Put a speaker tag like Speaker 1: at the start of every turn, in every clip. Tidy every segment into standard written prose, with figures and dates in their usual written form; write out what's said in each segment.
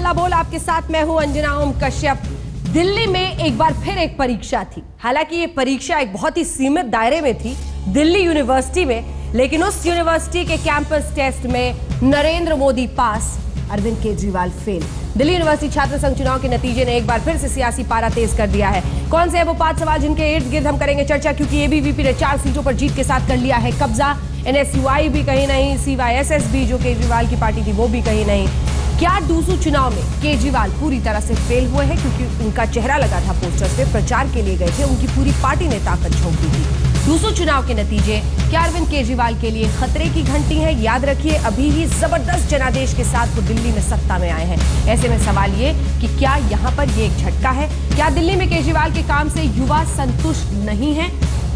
Speaker 1: हल्ला बोल, आपके साथ मैं हूं अंजना ओम कश्यप। दिल्ली में एक बार फिर एक परीक्षा थी। हालांकि ये परीक्षा एक बहुत ही सीमित दायरे में थी, दिल्ली यूनिवर्सिटी में, लेकिन उस यूनिवर्सिटी के कैंपस टेस्ट में नरेंद्र मोदी पास, अरविंद केजरीवाल फेल। दिल्ली यूनिवर्सिटी छात्र संघ चुनाव के नतीजे ने एक बार फिर से सियासी पारा तेज कर दिया है। कौन से हैं वो 5 सवाल जिनके इर्द गिर्द हम करेंगे चर्चा, क्योंकि एबीवीपी ने 4 सीटों पर जीत के साथ कर लिया है कब्जा। एनएसयूआई भी कहीं नहीं, सीवाईएसएस भी जो केजरीवाल की पार्टी थी वो भी कहीं नहीं। क्या डूसू चुनाव में केजरीवाल पूरी तरह से फेल हुए हैं, क्योंकि उनका चेहरा लगा था पोस्टर्स पे, प्रचार के लिए गए थे, उनकी पूरी पार्टी ने ताकत झोंक दी थी। डूसू चुनाव के नतीजे क्या अरविंद केजरीवाल के लिए खतरे की घंटी है? याद रखिए, अभी ही जबरदस्त जनादेश के साथ वो दिल्ली में सत्ता में आए हैं। ऐसे में सवाल ये कि क्या यहाँ पर ये एक झटका है? क्या दिल्ली में केजरीवाल के काम से युवा संतुष्ट नहीं है?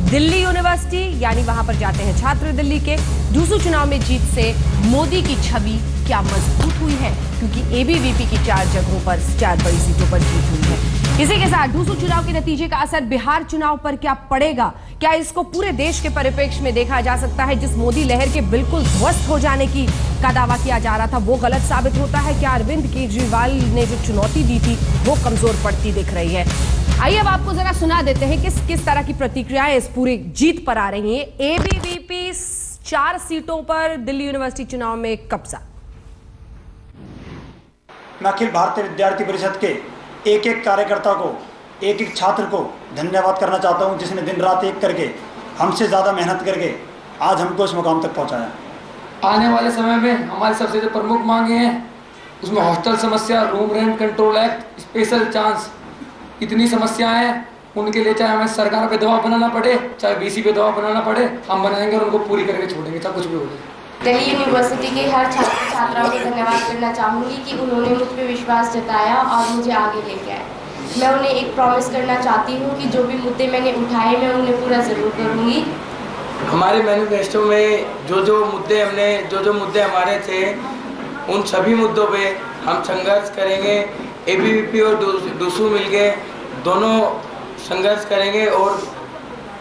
Speaker 1: दिल्ली यूनिवर्सिटी यानी वहां पर जाते हैं छात्र दिल्ली के, डूसू चुनाव में जीत से मोदी की छवि क्या मजबूत हुई है? क्योंकि एबीवीपी की 4 जगहों पर 4 बड़ी सीटों पर जीत हुई है। इसी के साथ डूसू चुनाव के नतीजे का असर बिहार चुनाव पर क्या पड़ेगा? क्या इसको पूरे देश के परिप्रेक्ष्य में देखा जा सकता है? जिस मोदी लहर के बिल्कुल ध्वस्त हो जाने का दावा किया जा रहा था वो गलत साबित होता है? क्या अरविंद केजरीवाल ने जो चुनौती दी थी वो कमजोर पड़ती दिख रही है? आइए अब आपको जरा सुना देते हैं किस तरह की प्रतिक्रियाएं इस पूरी जीत पर आ रही हैं। एबीवीपी 4 सीटों पर दिल्ली यूनिवर्सिटी चुनाव में कब्जा।
Speaker 2: मैं अखिल भारतीय विद्यार्थी परिषद के एक एक कार्यकर्ता को, एक एक छात्र को धन्यवाद करना चाहता हूं, जिसने दिन रात एक करके हमसे ज़्यादा मेहनत करके आज हमको इस मुकाम तक पहुंचाया।
Speaker 3: आने वाले समय में हमारी सबसे जो प्रमुख मांगे हैं उसमें हॉस्टल समस्या, room rent control act, special chance, इतनी समस्याएं हैं, उनके लिए चाहे हमें सरकार पे दबाव बनाना पड़े, चाहे बीसी पे दबाव बनाना पड़े, हम बनाएंगे और उनको पूरी करके छोड़ेंगे, चाहे कुछ भी हो जाए।
Speaker 4: दिल्ली यूनिवर्सिटी के हर छात्र छात्राओं को धन्यवाद करना चाहूँगी कि उन्होंने मुझ पर विश्वास जताया और मुझे आगे लेके आए। मैं उन्हें एक प्रॉमिस करना चाहती हूँ कि जो भी मुद्दे मैंने उठाए मैं उन्हें पूरा ज़रूर करूँगी।
Speaker 3: हमारे मैनिफेस्टो में जो मुद्दे हमारे थे, उन सभी मुद्दों पे हम संघर्ष करेंगे। एबीवीपी और डूसू मिलके दोनों संघर्ष करेंगे और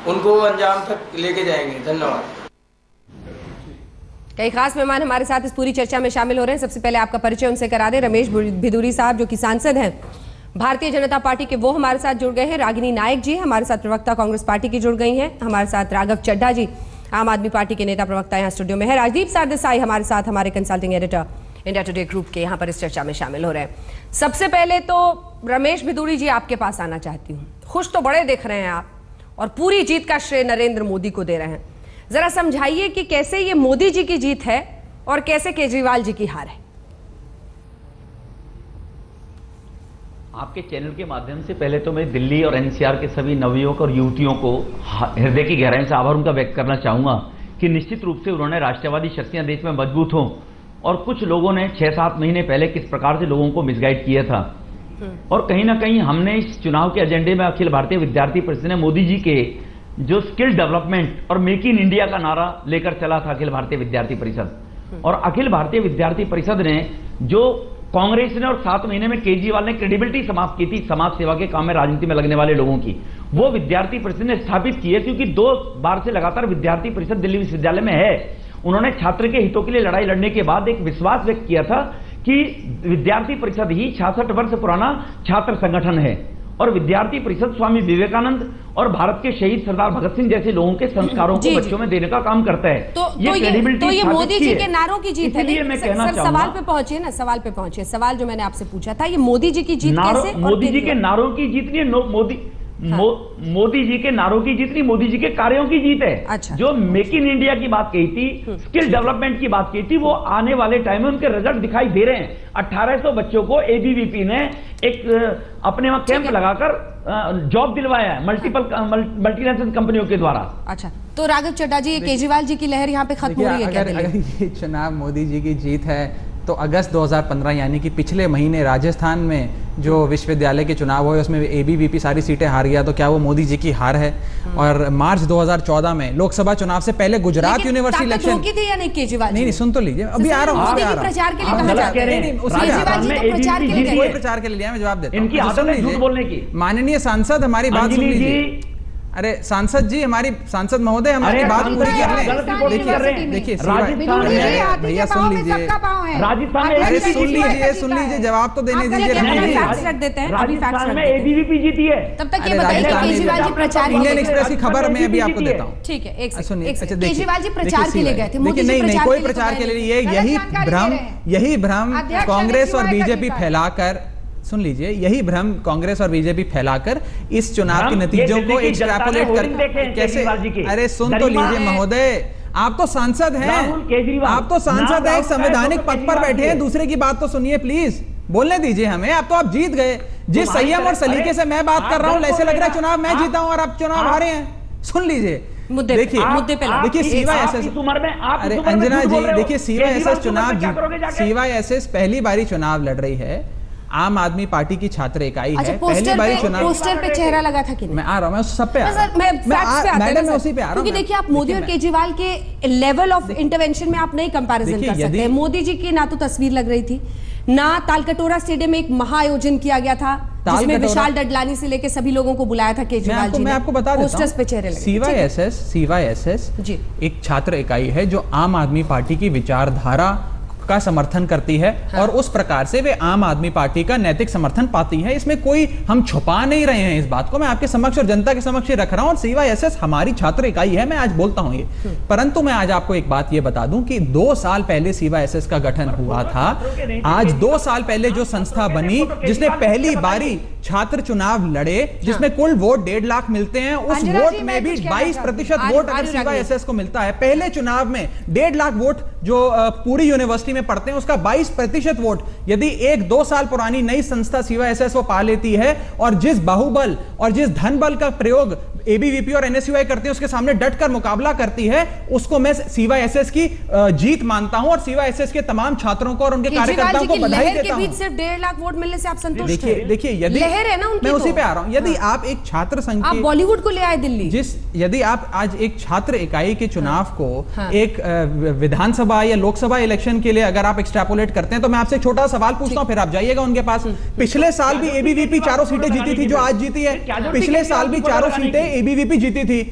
Speaker 3: उनको अंजाम तक लेके जाएंगे। धन्यवाद।
Speaker 1: कई खास मेहमान हमारे साथ इस पूरी चर्चा में शामिल हो रहे हैं। सबसे पहले आपका परिचय उनसे करा दें। रमेश भिदुरी साहब जो कि सांसद हैं भारतीय जनता पार्टी के, वो हमारे साथ जुड़ गए हैं। रागिनी नायक जी हमारे साथ प्रवक्ता कांग्रेस पार्टी की जुड़ गई हैं। हमारे साथ राघव चड्ढा जी आम आदमी पार्टी के नेता प्रवक्ता यहाँ स्टूडियो में है। राजदीप सरदेसाई हमारे साथ, हमारे consulting editor India today group के, यहाँ पर इस चर्चा में शामिल हो रहे हैं। सबसे पहले तो रमेश भिदुरी जी आपके पास आना चाहती हूँ। खुश तो बड़े दिख रहे हैं आप और पूरी जीत का श्रेय नरेंद्र मोदी को दे रहे हैं। जरा समझाइए कि कैसे ये मोदी जी की जीत है और कैसे केजरीवाल जी की हार है।
Speaker 5: आपके चैनल के माध्यम से पहले तो मैं दिल्ली और एनसीआर के सभी नवयुवक और युवतियों को हृदय की गहराई से आभार उनका व्यक्त करना चाहूंगा कि निश्चित रूप से उन्होंने राष्ट्रवादी शक्तियां देश में मजबूत हों, और कुछ लोगों ने 6-7 महीने पहले किस प्रकार से लोगों को मिसगाइड किया था, और कहीं ना कहीं हमने इस चुनाव के एजेंडे में अखिल भारतीय विद्यार्थी परिषद ने मोदी जी के जो स्किल डेवलपमेंट और मेक इन इंडिया का नारा लेकर चला था अखिल भारतीय विद्यार्थी परिषद, और अखिल भारतीय विद्यार्थी परिषद ने जो कांग्रेस ने और 7 महीने में केजरीवाल ने क्रेडिबिलिटी समाप्त की थी समाज सेवा के काम में राजनीति में लगने वाले लोगों की, वो विद्यार्थी परिषद ने स्थापित की है। क्योंकि 2 बार से लगातार विद्यार्थी परिषद दिल्ली विश्वविद्यालय में है। उन्होंने छात्र के हितों के लिए लड़ाई लड़ने के बाद एक विश्वास व्यक्त किया था कि विद्यार्थी परिषद ही 66 वर्ष पुराना छात्र संगठन है, और विद्यार्थी परिषद स्वामी विवेकानंद और भारत के शहीद सरदार भगत सिंह जैसे लोगों के संस्कारों को बच्चों में देने का काम करता है।
Speaker 1: तो ये मोदी जी के नारों की जीत है।
Speaker 5: मैं कहना चाहूंगा,
Speaker 1: सवाल पे पहुंचे ना, सवाल पे पहुंचे। सवाल जो मैंने आपसे पूछा था, ये मोदी जी की जीत कैसे?
Speaker 5: मोदी जी के नारों की जीत नहीं है, मोदी जी के नारों की जीत नहीं, मोदी जी के कार्यों की जीत है।
Speaker 1: अच्छा।
Speaker 5: जो मेक इन इंडिया की बात कही थी, स्किल डेवलपमेंट की बात कही थी, वो आने वाले टाइम में उनके रिजल्ट दिखाई दे रहे हैं। 1800 बच्चों को एबीवीपी ने एक अपने वहां कैंप लगाकर जॉब दिलवाया है मल्टीनेशनल कंपनियों के द्वारा।
Speaker 1: अच्छा, तो राघव चड्ढा जी, केजरीवाल जी की लहर यहाँ पे खत्म हो रही है क्या?
Speaker 6: अगर ये चुनाव मोदी जी की जीत है तो अगस्त 2015 यानी कि पिछले महीने राजस्थान में जो विश्वविद्यालय के चुनाव हुए उसमें एबीवीपी सारी सीटें हार गया, तो क्या वो मोदी जी की हार है? और मार्च 2014 में लोकसभा चुनाव से पहले गुजरात यूनिवर्सिटी इलेक्शन
Speaker 1: थी या नहीं केजरीवाल?
Speaker 6: नहीं, सुन तो लीजिए, अभी आ रहा हूँ।
Speaker 1: प्रचार के लिए
Speaker 6: प्रचार के लिए मैं जवाब देता हूँ।
Speaker 5: इनकी आदत है झूठ बोलने की।
Speaker 6: माननीय सांसद हमारी बात सुन लीजिए। अरे सांसद जी, हमारी सांसद महोदय, हमारी बात पूरी कर लें। देखिए भैया सुन लीजिए, अरे सुन लीजिए, जवाब तो देने दीजिए।
Speaker 5: राजस्थान में एबीवीपी जीती है।
Speaker 1: तब तक ये बताइए केजरीवाल जी प्रचार,
Speaker 6: इंडियन एक्सप्रेस की खबर मैं अभी आपको देता हूँ।
Speaker 1: ठीक है, एक
Speaker 6: सुनिए।
Speaker 1: केजरीवाल जी प्रचार के लिए गए थे,
Speaker 6: देखिए नहीं, कोई प्रचार के लिए, यही भ्रम कांग्रेस और बीजेपी फैलाकर, सुन लीजिए, यही भ्रम कांग्रेस और बीजेपी फैलाकर इस चुनाव के नतीजों को एक्सट्रैपोलेट कर कैसे, अरे सुन तो लीजिए महोदय, आप तो सांसद हैं, आप तो सांसद हैं, संवैधानिक पद पर बैठे हैं, दूसरे की बात तो सुनिए प्लीज, बोलने दीजिए हमें। आप तो आप जीत गए, जिस संयम और सलीके से मैं बात कर रहा हूँ, ऐसे लग रहा है चुनाव मैं जीता हूँ और आप चुनाव हारे हैं। सुन लीजिए, देखिए सीवाईएसएस, अरे अंजना जी देखिए, सीवाईएसएस चुनाव, सीवाईएसएस पहली बारी चुनाव लड़ रही है, आम आदमी पार्टी की छात्र इकाई है, पहली बारी चुनाव।
Speaker 1: पोस्टर पे चेहरा लगा था कि नहीं?
Speaker 6: मैं आ रहा हूं, मैं सब पे आ रहा हूं, मैडम मैं उसी पे आ रहा हूं,
Speaker 1: क्योंकि देखिए आप मोदी और केजरीवाल के लेवल ऑफ इंटरवेंशन में आप नहीं कंपैरिजन कर सकते हैं। मोदी जी की ना तो तस्वीर लग रही थी, ना तालकटोरा स्टेडियम में एक महाआयोजन किया गया था जिसमें विशाल डडलानी से लेकर सभी लोगों को बुलाया था केजरीवाल जी ने।
Speaker 6: मैं आपको बता देता हूं,
Speaker 1: पोस्टर्स पे चेहरे लगे।
Speaker 6: सीवाईएसएस जी एक छात्र इकाई है जो आम आदमी पार्टी की विचारधारा का समर्थन करती है, हाँ। और उस प्रकार से वे आम आदमी पार्टी का नैतिक समर्थन पाती है। इसमें कोई हम छुपा नहीं रहे हैं, इस बात को मैं आपके समक्ष और जनता के समक्ष रख रहा हूं। और सीवाईएसएस हमारी छात्र इकाई है, मैं आज बोलता हूं ये। परंतु मैं आज आपको एक बात ये बता दूं कि 2 साल पहले सीवाईएसएस का गठन हुआ था। आज 2 साल पहले जो संस्था बनी, जिसने पहली बारी छात्र चुनाव लड़े, जिसमें कुल वोट 1.5 लाख मिलते हैं, उस वोट में भी 22% वोट अगर सीवाईएसएस को मिलता है, पहले चुनाव में 1.5 लाख वोट जो पूरी यूनिवर्सिटी में पढ़ते हैं, उसका 22% वोट यदि एक 2 साल पुरानी नई संस्था सीवाईएसएस वो पा लेती है, और जिस बाहुबल और जिस धन बल का प्रयोग एबीवीपी और एनएसयूआई करते हैं, उसके सामने डटकर मुकाबला करती है, उसको मैं सीवाईएसएस की जीत मानता हूं और सीवाईएसएस के तमाम छात्रों को और उनके कार्यकर्ताओं को बधाई देता हूं।
Speaker 1: सिर्फ 1.5 लाख वोट मिलने से आप संतुष्ट हैं?
Speaker 6: देखिए यदि
Speaker 1: है ना,
Speaker 6: मैं उसी पे आ रहा हूं, यदि आप एक छात्र संघ,
Speaker 1: आप बॉलीवुड को ले आए दिल्ली,
Speaker 6: यदि आप आज एक छात्र इकाई के चुनाव को एक विधानसभा या लोकसभा इलेक्शन के लिए अगर आप एक्सट्रैपोलेट करते हैं, तो मैं आपसे एक छोटा सवाल पूछता हूं, फिर आप जाइएगा उनके पास। पिछले साल भी एबीवीपी 4 सीटें जीती थी जो आज जीती है, पिछले साल भी 4 सीटें एबीवीपी जीती थी।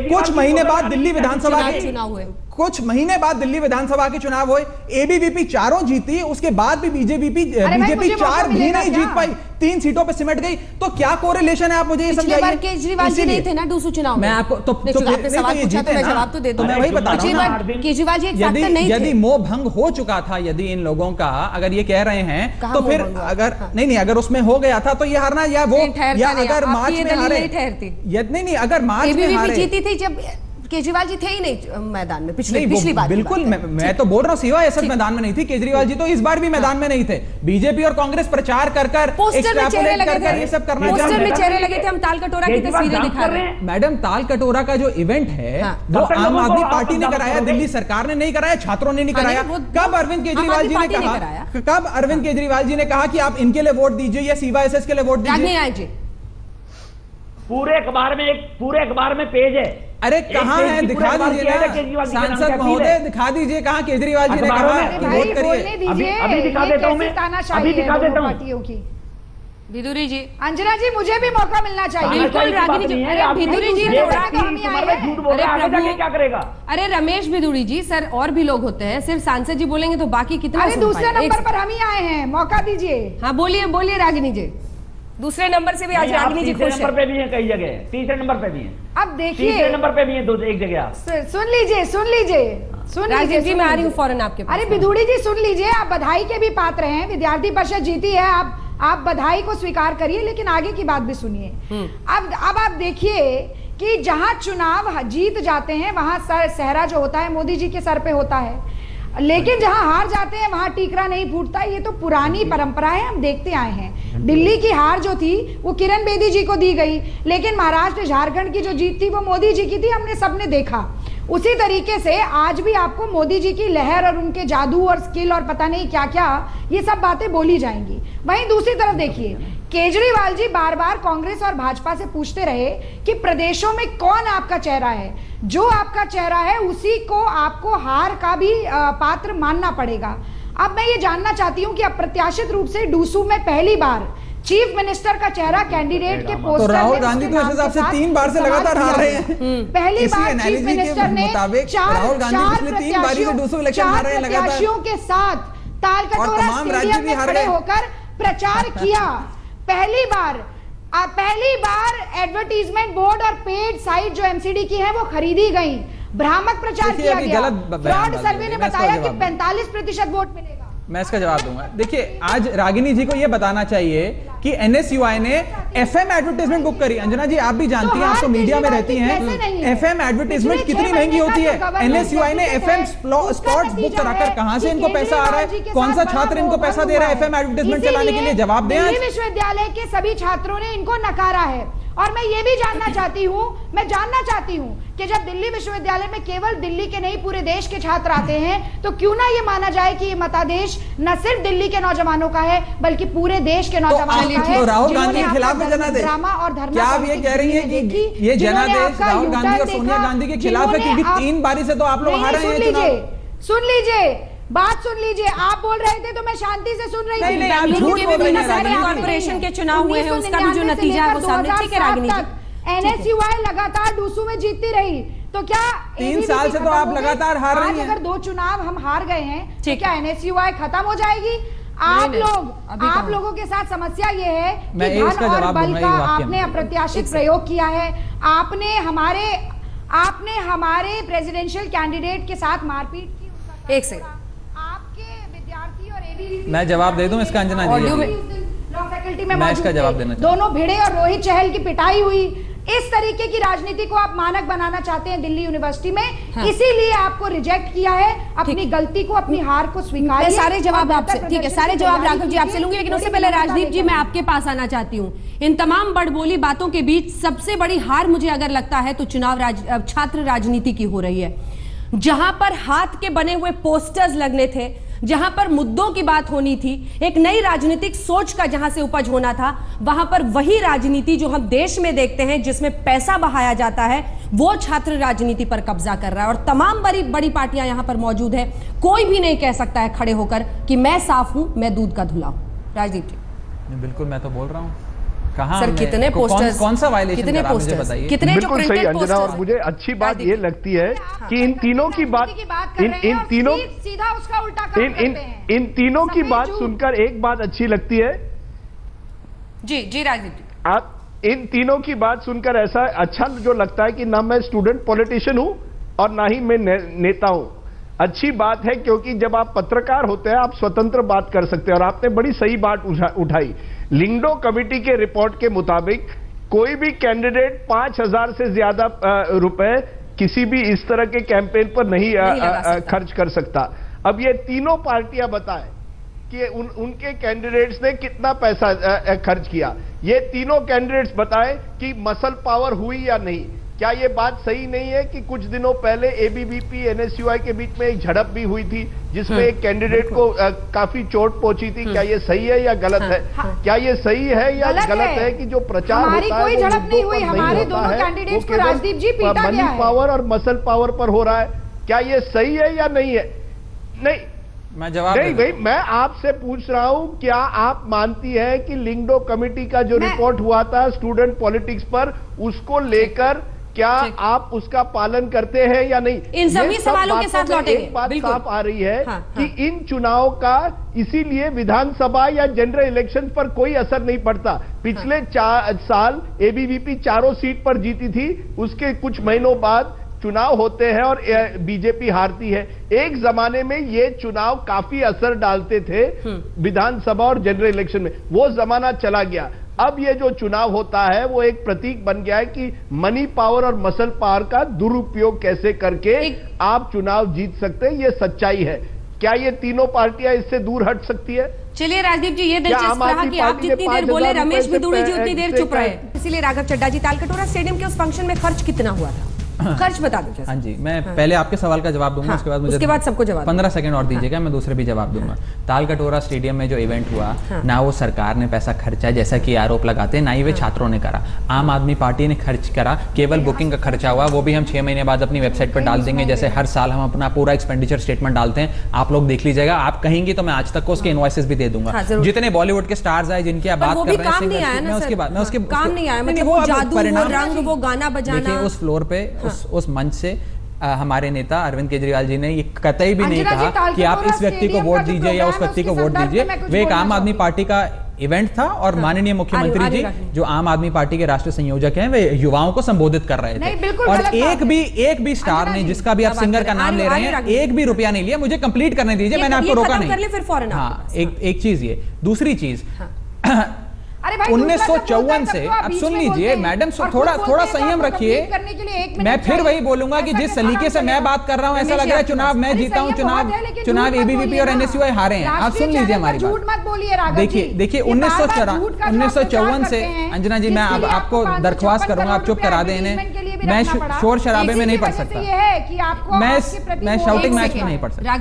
Speaker 6: कुछ महीने बाद दिल्ली विधानसभा के चुनाव हुए, कुछ महीने बाद दिल्ली विधानसभा के चुनाव हुए, एबीवीपी 4 जीती, उसके बाद भी बीजेपी 4 भी नहीं जीत पाई, 3 सीटों पे सिमट गई। तो क्या कोरिलेशन है, आप मुझे ये समझाइए।
Speaker 1: केजरीवाल जी नहीं थे ना डूसू चुनाव में?
Speaker 6: मैं आपको तो
Speaker 1: सवाल पूछा तो मैं जवाब तो दे दूं।
Speaker 6: मैं वही बता रहा हूं,
Speaker 1: केजरीवाल जी एक फैक्टर नहीं थे।
Speaker 6: यदि मोह भंग हो चुका था, यदि इन लोगों का, अगर ये कह रहे हैं तो फिर अगर नहीं अगर उसमें हो गया था तो ये हारना, या वो, या अगर मार्च में हारे, नहीं अगर मार्च में हारे,
Speaker 1: जीती थी जब केजरीवाल जी थे ही नहीं मैदान में पिछली बार।
Speaker 6: बिल्कुल, मैं तो बोल रहा हूँ सीवाईएसएस मैदान में नहीं थी, केजरीवाल जी तो इस बार भी मैदान में नहीं थे। बीजेपी और कांग्रेस प्रचार कर
Speaker 1: पोस्टर में चेहरे लगे थे,
Speaker 6: ये सब करना,
Speaker 1: पोस्टर में चेहरे लगे थे। हम तालकटोरा की तस्वीरें दिखा रहे हैं।
Speaker 6: मैडम, तालकटोरा का जो इवेंट है वो आम आदमी पार्टी ने कराया, दिल्ली सरकार ने नहीं कराया, छात्रों ने नहीं कराया। कब अरविंद केजरीवाल जी ने कहा, कब अरविंद केजरीवाल जी ने कहा कि आप इनके लिए वोट दीजिए या सीवाईएसएस के लिए वोट दीजिए?
Speaker 5: पूरे अखबार में पेज है।
Speaker 6: अरे कहाँ है, दिखा दीजिए ना सांसद महोदय, दिखा दीजिए कहाँ केजरीवाल जी ने कहा कि वोट करिए।
Speaker 5: अभी दिखा देता हूं मैं, अभी दिखा देता हूं।
Speaker 7: भिदुरी जी, अंजना जी, मुझे भी मौका मिलना चाहिए।
Speaker 1: बिल्कुल रागिनी जी, भिदुरी जी
Speaker 5: क्या करेगा?
Speaker 1: अरे रमेश भिदुरी जी, सर और भी लोग होते हैं, सिर्फ सांसद जी बोलेंगे तो बाकी कितना?
Speaker 7: अरे दूसरे नंबर पर हम ही आए हैं, मौका दीजिए।
Speaker 1: हाँ बोलिए रागिनी जी। दूसरे नंबर से भी आज रागिनी जी खुश है।
Speaker 5: नंबर पे भी है, कई जगह तीसरे नंबर पे भी है।
Speaker 7: अब देखिए,
Speaker 5: तीसरे नंबर पे भी है, एक जगह।
Speaker 7: सुन लीजिए
Speaker 1: जी, मैं आ रही हूँ फौरन आपके पास।
Speaker 7: अरे भिदुड़ी जी सुन लीजिए, आप बधाई के भी पात्र हैं, विद्यार्थी परिषद जीती है, आप बधाई को स्वीकार करिए, लेकिन आगे की बात भी सुनिए। अब आप देखिए कि जहां चुनाव जीत जाते हैं वहां सहरा जो होता है मोदी जी के सर पे होता है, लेकिन जहां हार जाते हैं वहां टीकरा नहीं फूटता। ये तो पुरानी परंपरा है, हम देखते आए हैं। दिल्ली की हार जो थी वो किरण बेदी जी को दी गई, लेकिन महाराष्ट्र झारखंड की जो जीत थी वो मोदी जी की थी, हमने सबने देखा। उसी तरीके से आज भी आपको मोदी जी की लहर और उनके जादू और स्किल और पता नहीं क्या क्या ये सब बातें बोली जाएंगी। वहीं दूसरी तरफ देखिए, केजरीवाल जी बार बार कांग्रेस और भाजपा से पूछते रहे कि प्रदेशों में कौन आपका चेहरा है, जो आपका चेहरा है उसी को आपको हार का भी पात्र मानना पड़ेगा। अब मैं ये जानना चाहती हूं कि अप्रत्याशित रूप से डूसू में पहली बार चीफ मिनिस्टर का चेहरा कैंडिडेट के पोस्टर
Speaker 6: तो राहुल गांधी तो इस हिसाब से 3 बार से लगातार हार रहे हैं।
Speaker 7: पहली बार चीफ मिनिस्टर ने
Speaker 6: राहुल गांधी पिछले 3 बारी से 200 इलेक्शन हार रहे हैं लगातार,
Speaker 7: प्रत्याशियों के साथ तालकटोरा स्टेडियम में खड़े होकर प्रचार किया। पहली बार एडवर्टीजमेंट बोर्ड और पेड साइट जो एमसीडी की है वो खरीदी गई, भ्रामक प्रचार किया गया। फ्रॉड सर्वे ने बताया कि 45% वोट मिलेगा।
Speaker 6: मैं इसका जवाब दूंगा। देखिए, आज रागिनी जी को यह बताना चाहिए कि एनएसयूआई ने एफएम एडवर्टाइजमेंट बुक करी। अंजना जी आप भी जानती हैं, आप तो मीडिया में रहती हैं, एफएम एडवर्टाइजमेंट कितनी महंगी होती है। एनएसयूआई ने एफएम स्पॉट्स बुक कराकर कहां से इनको पैसा आ रहा है, कौन सा छात्र इनको पैसा दे रहा है एफएम एडवर्टाइजमेंट चलाने के लिए, जवाब दें।
Speaker 7: विश्वविद्यालय के सभी छात्रों ने इनको नकारा है। और मैं ये भी जानना चाहती हूँ कि जब दिल्ली विश्वविद्यालय में केवल दिल्ली के नहीं पूरे देश के छात्र आते हैं, तो क्यों ना ये माना जाए कि ये मतादेश न सिर्फ दिल्ली के नौजवानों का है बल्कि पूरे देश के नौजवानों का है।
Speaker 6: तो राहुल गांधी के खिलाफ जनादेश,
Speaker 7: ड्रामा और धरना,
Speaker 6: क्या आप ये कह रही हैं कि ये जनादेश राहुल गांधी और सोनिया गांधी के खिलाफ है, क्योंकि 3 बारी से तो आप लोग हारे हैं।
Speaker 7: सुन लीजिए, बात सुन लीजिए। आप बोल रहे थे तो मैं शांति से सुन रही थी।
Speaker 6: नहीं, आप झूठ बोल रही हैं।
Speaker 1: कॉर्पोरेशन के चुनाव हुए हैं, उसका भी जो नतीजा है वो सामने। ठीक है रागिनी जी,
Speaker 7: एनएसयूआई लगातार डूसू में जीतती रही, तो क्या
Speaker 6: 3 साल से तो आप लगातार हार रही हैं।
Speaker 7: अगर 2 चुनाव हम हार गए हैं तो क्या एनएसयूआई खत्म हो जाएगी? आप लोगों के साथ समस्या ये है कि धन और बल का आपने अप्रत्याशित प्रयोग किया है। आपने हमारे प्रेसिडेंशियल कैंडिडेट के साथ मारपीट की।
Speaker 1: एक सेकंड,
Speaker 7: आपके विद्यार्थी और एबीवीपी,
Speaker 6: मैं जवाब दे दूं इसका अंजना जी,
Speaker 7: लॉ फैकल्टी में
Speaker 6: मैं इसका जवाब देना
Speaker 7: दोनों भिड़े और रोहित चहल की पिटाई हुई। इस तरीके की राजनीति को आप मानक बनाना चाहते हैं दिल्ली यूनिवर्सिटी में, हाँ। इसीलिए आपको रिजेक्ट किया है। अपनी गलती को, अपनी हार को स्वीकार।
Speaker 1: सारे जवाब आपसे, ठीक है, सारे जवाब राघव जी आपसे लूंगी, लेकिन उससे पहले राजदीप जी मैं आपके पास आना चाहती हूँ। इन तमाम बड़बोली बातों के बीच सबसे बड़ी हार मुझे अगर लगता है तो छात्र राजनीति की हो रही है, जहां पर हाथ के बने हुए पोस्टर्स लगने थे, जहां पर मुद्दों की बात होनी थी, एक नई राजनीतिक सोच का जहां से उपज होना था, वहां पर वही राजनीति जो हम देश में देखते हैं जिसमें पैसा बहाया जाता है, वो छात्र राजनीति पर कब्जा कर रहा है। और तमाम बड़ी बड़ी पार्टियां यहां पर मौजूद है। कोई भी नहीं कह सकता है खड़े होकर कि मैं साफ हूं, मैं दूध का धुला हूं। राजदीप जी।
Speaker 6: बिल्कुल, मैं तो बोल रहा हूं। कहां
Speaker 1: सर कितने पोस्टर्स,
Speaker 6: कौन सा वायलेशन
Speaker 1: कितने
Speaker 6: करा मुझे
Speaker 1: पोस्टर्स,
Speaker 6: बताइए।
Speaker 1: कितने जो
Speaker 8: बिल्कुल सही अंजना, और मुझे अच्छी बात ये लगती है कि इन तीनों की बात, इन तीनों
Speaker 7: सीधा उसका उल्टा काम करते हैं।
Speaker 8: इन तीनों की बात सुनकर एक बात अच्छी लगती है
Speaker 1: जी राजदीप जी,
Speaker 8: आप इन तीनों की बात सुनकर ऐसा अच्छा जो लगता है कि ना मैं स्टूडेंट पॉलिटिशियन हूं और ना ही मैं नेता हूं। अच्छी बात है, क्योंकि जब आप पत्रकार होते हैं आप स्वतंत्र बात कर सकते हैं। और आपने बड़ी सही बात उठाई। लिंगडो कमेटी के रिपोर्ट के मुताबिक कोई भी कैंडिडेट 5000 से ज्यादा रुपए किसी भी इस तरह के कैंपेन पर नहीं खर्च कर सकता। अब ये तीनों पार्टियां बताएं कि उनके कैंडिडेट्स ने कितना पैसा खर्च किया। ये तीनों कैंडिडेट्स बताएं कि मसल पावर हुई या नहीं। क्या ये बात सही नहीं है कि कुछ दिनों पहले एबीवीपी एनएसयूआई के बीच में एक झड़प भी हुई थी जिसमें एक कैंडिडेट को काफी चोट पहुंची थी? क्या ये सही है या गलत है? क्या ये सही है या गलत है कि जो प्रचार होता है
Speaker 7: कोई झड़प नहीं हुई, हमारे दोनों कैंडिडेट्स को राजदीप जी पीटा गया है,
Speaker 8: मनी पावर और मसल पावर पर हो रहा है? क्या ये सही है या नहीं है? नहीं,
Speaker 6: मैं जवाब
Speaker 8: नहीं भाई, मैं आपसे पूछ रहा हूं, क्या आप मानती है कि लिंगडो कमेटी का जो रिपोर्ट हुआ था स्टूडेंट पॉलिटिक्स पर, उसको लेकर क्या आप उसका पालन करते हैं या नहीं?
Speaker 1: इन सभी सवालों के साथ लौटेंगे।
Speaker 8: एक बात साफ आ रही है कि इन चुनाव का इसीलिए विधानसभा या जनरल इलेक्शन पर कोई असर नहीं पड़ता। पिछले 4 साल एबीवीपी 4 सीट पर जीती थी, उसके कुछ महीनों बाद चुनाव होते हैं और बीजेपी हारती है। एक जमाने में ये चुनाव काफी असर डालते थे विधानसभा और जनरल इलेक्शन में, वो जमाना चला गया। अब ये जो चुनाव होता है वो एक प्रतीक बन गया है कि मनी पावर और मसल पावर का दुरुपयोग कैसे करके आप चुनाव जीत सकते हैं। ये सच्चाई है। क्या ये तीनों पार्टियां इससे दूर हट सकती है?
Speaker 1: चलिए राजदीप जी, ये दिलचस्प रहा कि आप जितनी देर बोले रमेश बिदुड़ी जी उतनी देर चुप रहे। इसीलिए राघव चड्डा जी, तालकटोरा स्टेडियम के उस फंक्शन में खर्च कितना हुआ था? खर्च बता दो।
Speaker 6: हाँ जी, मैं पहले आपके सवाल का जवाब दूंगा, उसके बाद मुझे 15 सेकंड और दीजिएगा, मैं दूसरे भी जवाब दूंगा। तालकटोरा स्टेडियम में जो इवेंट हुआ, ना वो सरकार ने पैसा खर्चा जैसा कि आरोप लगाते हैं, ना ही वे छात्रों ने करा। आम आदमी पार्टी ने खर्च करा, केवल बुकिंग का खर्चा हुआ, वो भी हम 6 महीने बाद अपनी वेबसाइट पर डाल देंगे, जैसे हर साल हम अपना पूरा एक्सपेंडिचर स्टेटमेंट डालते हैं। आप लोग देख लीजिएगा, आप कहेंगी तो मैं आज तक को उसके इनवॉइसेस भी दे दूंगा। जितने बॉलीवुड के स्टार्स आए जिनकी आप बात कर रहे हैं,
Speaker 1: काम नहीं आया, वो जादू, वो रंग, वो गाना बजाना।
Speaker 6: उस फ्लोर पे उस मंच से हमारे नेता अरविंद केजरीवाल जी ने ये कतई भी नहीं कहा कि आप इस व्यक्ति को वोट दीजिए या उस व्यक्ति को वोट दीजिए। वे एक आम आदमी पार्टी का इवेंट था और माननीय मुख्यमंत्री जी जो आम आदमी पार्टी के राष्ट्रीय संयोजक हैं, वे युवाओं को संबोधित कर रहे थे। और एक भी स्टार ने, जिसका भी आप सिंगर का नाम ले रहे हैं, एक भी रुपया नहीं लिया। मुझे कंप्लीट करने दीजिए, मैंने आपको रोका नहीं। हाँ, एक चीज ये। दूसरी चीज, 1954 से, अब सुन लीजिए मैडम, थोड़ा संयम रखिए। मैं फिर वही बोलूंगा कि जिस तरीके से मैं बात कर रहा हूं, ऐसा लग रहा है चुनाव मैं जीता हूं, चुनाव एबीवीपी और एनएसयूआई हारे हैं। आप सुन लीजिए हमारी बात। देखिए 1954 से, अंजना जी मैं आपको दरख्वास्त करूंगा, आप चुप करा दें इन्हें। मैं शोर शराबे में नहीं पढ़ सकता, मैं शाउटिंग मैच में नहीं पढ़ सकता।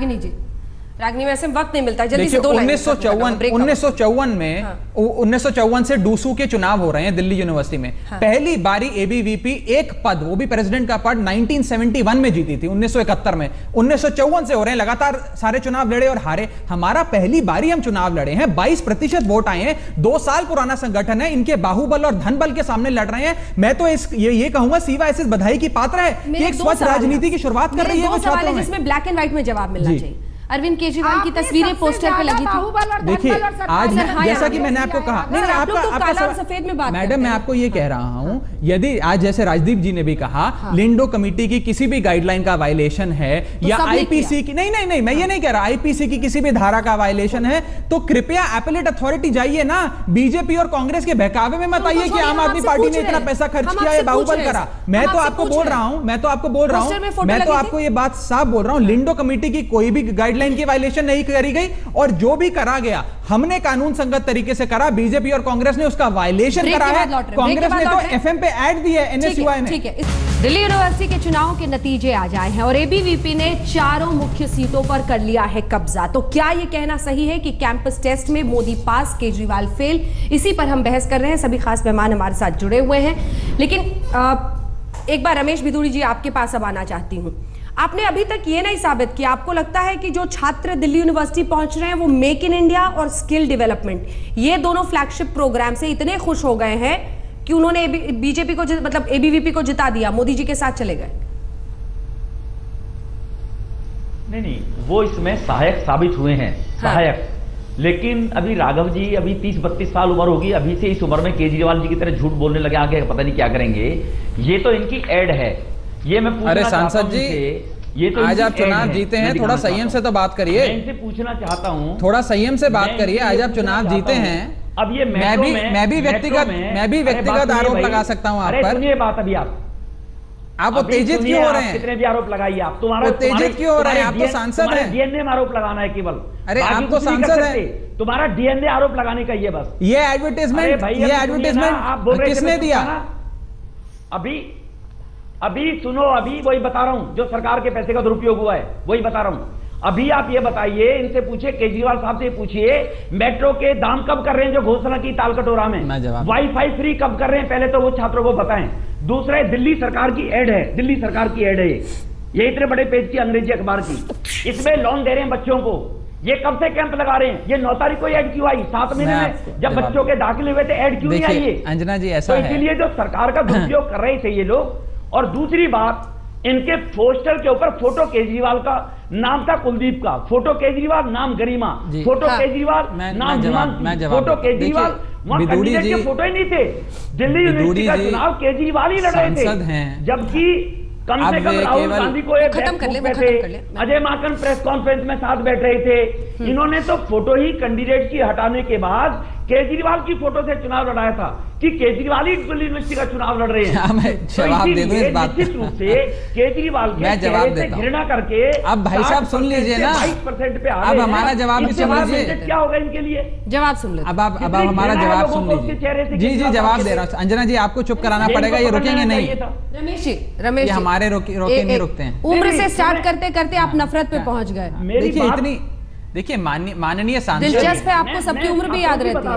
Speaker 1: रागिनी वैसे वक्त नहीं मिलता, जल्दी से
Speaker 6: 1954 से डूसू के चुनाव हो रहे हैं दिल्ली यूनिवर्सिटी में। पहली बारी एबीवीपी एक पद, वो भी प्रेसिडेंट का पद 1971 में जीती थी, 1971 में। 1954 से हो रहे हैं, लगातार सारे चुनाव लड़े और हारे। हमारा पहली बारी हम चुनाव लड़े हैं, 22% वोट आए हैं। 2 साल पुराना संगठन है, इनके बाहुबल और धनबल के सामने लड़ रहे हैं। मैं तो ये कहूंगा सीवा एसएस बधाई की पात्र है कि एक स्वच्छ राजनीति की शुरुआत कर रही है वो छात्रों में।
Speaker 1: जिसमें ब्लैक एंड व्हाइट में जवाब मिलना चाहिए। अरविंद केजरीवाल की तस्वीरें पोस्टर पे लगी थी।
Speaker 6: देखिए आज जैसा कि मैंने आपको कहा, नहीं
Speaker 1: आपका सफेद में बात,
Speaker 6: मैडम मैं आपको ये कह रहा हूं, यदि आज जैसे राजदीप जी ने भी कहा, लिंडो कमेटी की किसी भी गाइडलाइन का वायलेशन है या आईपीसी की, नहीं मैं ये नहीं कह रहा, आईपीसी की किसी भी धारा का वायलेशन है, तो कृपया एपेलेट अथॉरिटी जाइए ना, बीजेपी और कांग्रेस के बहकावे में मत आइए कि आम आदमी पार्टी ने इतना पैसा खर्च किया या बाहुबल करा। मैं तो आपको बोल रहा हूं, मैं तो आपको ये बात साफ बोल रहा हूं, लिंडो कमेटी की कोई भी गाइडलाइन की वायलेशन नहीं करी गई, और जो भी करा गया हमने कानून संगत तरीके से करा। बीजेपी और कांग्रेस ने उसका वायलेशन करा है। कांग्रेस ने तो एफएम पे ऐड दी है एनएसयूआई में।
Speaker 1: ठीक है, दिल्ली यूनिवर्सिटी के चुनाव के नतीजे आ जाए हैं और एबीवीपी ने 4 मुख्य सीटों पर कर लिया है कब्जा। तो क्या यह कहना सही है कि कैंपस टेस्ट में मोदी पास, केजरीवाल फेल? इसी पर हम बहस कर रहे हैं। सभी खास मेहमान हमारे साथ जुड़े हुए हैं, लेकिन एक बार रमेश बिधूड़ी जी आपके पास अब आना चाहती हूं। आपने अभी तक ये नहीं साबित किया, आपको लगता है कि जो छात्र दिल्ली यूनिवर्सिटी पहुंच रहे हैं वो मेक इन इंडिया और स्किल डेवलपमेंट, ये दोनों फ्लैगशिप प्रोग्राम से इतने खुश हो गए हैं कि उन्होंने बीजेपी को, मतलब एबीवीपी को जिता दिया, मोदी जी के साथ चले गए?
Speaker 5: नहीं, वो इसमें सहायक साबित हुए हैं, सहायक। लेकिन अभी राघव जी अभी 30-32 साल उम्र होगी, अभी से इस उम्र में केजरीवाल जी की तरह झूठ बोलने लगे, आगे पता नहीं क्या करेंगे। ये तो इनकी एड है। ये मैं पूछना,
Speaker 6: अरे सांसद जी, ये तो आज आप चुनाव जीते हैं, थोड़ा संयम से तो बात करिए।
Speaker 5: मैं इनसे पूछना चाहता हूँ,
Speaker 6: थोड़ा संयम से बात करिए। आज आप चुनाव जीते हैं,
Speaker 5: अब ये
Speaker 6: मैं भी व्यक्तिगत आरोप लगा सकता हूँ आप पर।
Speaker 5: सुनिए बात, अभी
Speaker 6: आप उत्तेजित क्यों हो रहे हैं?
Speaker 5: कितने भी आरोप लगाइए आप, तुम्हारा
Speaker 6: उत्तेजित क्यों हो रहे हैं? आप तो सांसद हैं।
Speaker 5: डीएनए में आरोप लगाना है केवल।
Speaker 6: अरे आप तो सांसद हैं,
Speaker 5: तुम्हारा डीएनए आरोप लगाने का ये बस।
Speaker 6: ये एडवर्टाइजमेंट किसने दिया?
Speaker 5: अभी सुनो, अभी वही बता रहा हूं, जो सरकार के पैसे का दुरुपयोग हुआ है वही बता रहा हूं। अभी आप ये बताइए, इनसे पूछिए, केजरीवाल साहब से पूछिए, मेट्रो के दाम कब कर रहे हैं जो घोषणा की तालकटोरा में? वाईफाई फ्री कब कर रहे हैं? पहले तो वो छात्रों को बताएं। दूसरा, दिल्ली सरकार की एड है, दिल्ली सरकार की एड है ये इतने बड़े पेज की अंग्रेजी अखबार की, इसमें लोन दे रहे हैं बच्चों को। ये कब से कैंप लगा रहे हैं? ये 9 तारीख को ऐड क्यों आई? 7 महीने में जब बच्चों के दाखिले हुए थे ऐड क्यों नहीं आई?
Speaker 6: अंजना जी ऐसा है,
Speaker 5: इसीलिए जो सरकार का दुरुपयोग कर रहे थे ये लोग। और दूसरी बात, इनके पोस्टर के ऊपर फोटो केजरीवाल का नाम था, कुलदीप का फोटो केजरीवाल, नाम गरिमा, फोटो केजरीवाल, नाम हिमांशु, फोटो केजरीवाल, वहां कैंडिडेट के फोटो ही नहीं थे। दिल्ली यूनिवर्सिटी का चुनाव केजरीवाल ही लड़ रहे थे, जबकि कम से कम राहुल गांधी को एक अजय माकन प्रेस कॉन्फ्रेंस में साथ बैठ रहे थे। इन्होंने तो फोटो ही कैंडिडेट की हटाने के बाद केजरीवाल की फोटो से चुनाव लड़ाया था कि केजरीवाल ही दिल्ली यूनिवर्सिटी का चुनाव लड़ रहे हैं।
Speaker 6: मैं जवाब दे दूं इस बात
Speaker 5: निश्चित रूप से केजरीवाल के चेहरे से घृणा करके
Speaker 6: अब भाई साहब सुन लीजिए ना,
Speaker 5: 22% पे
Speaker 6: अब हमारा जवाब भी सुन लीजिए।
Speaker 5: क्या होगा इनके लिए?
Speaker 1: जवाब सुन लीजिए।
Speaker 6: अब आप हमारा जवाब सुन लीजिए। जी जी जवाब दे रहा हूँ। अंजना जी आपको चुप कराना पड़ेगा, ये रुकेंगे नहीं।
Speaker 1: रमेश जी, रमेश जी
Speaker 6: हमारे रोके नहीं रुकते हैं।
Speaker 1: उम्र से स्टार्ट करते करते आप नफरत पे पहुंच गए।
Speaker 6: देखिए देखिए माननीय सांसद,
Speaker 1: दिलचस्प है, आपको सबकी उम्र भी याद रहती है।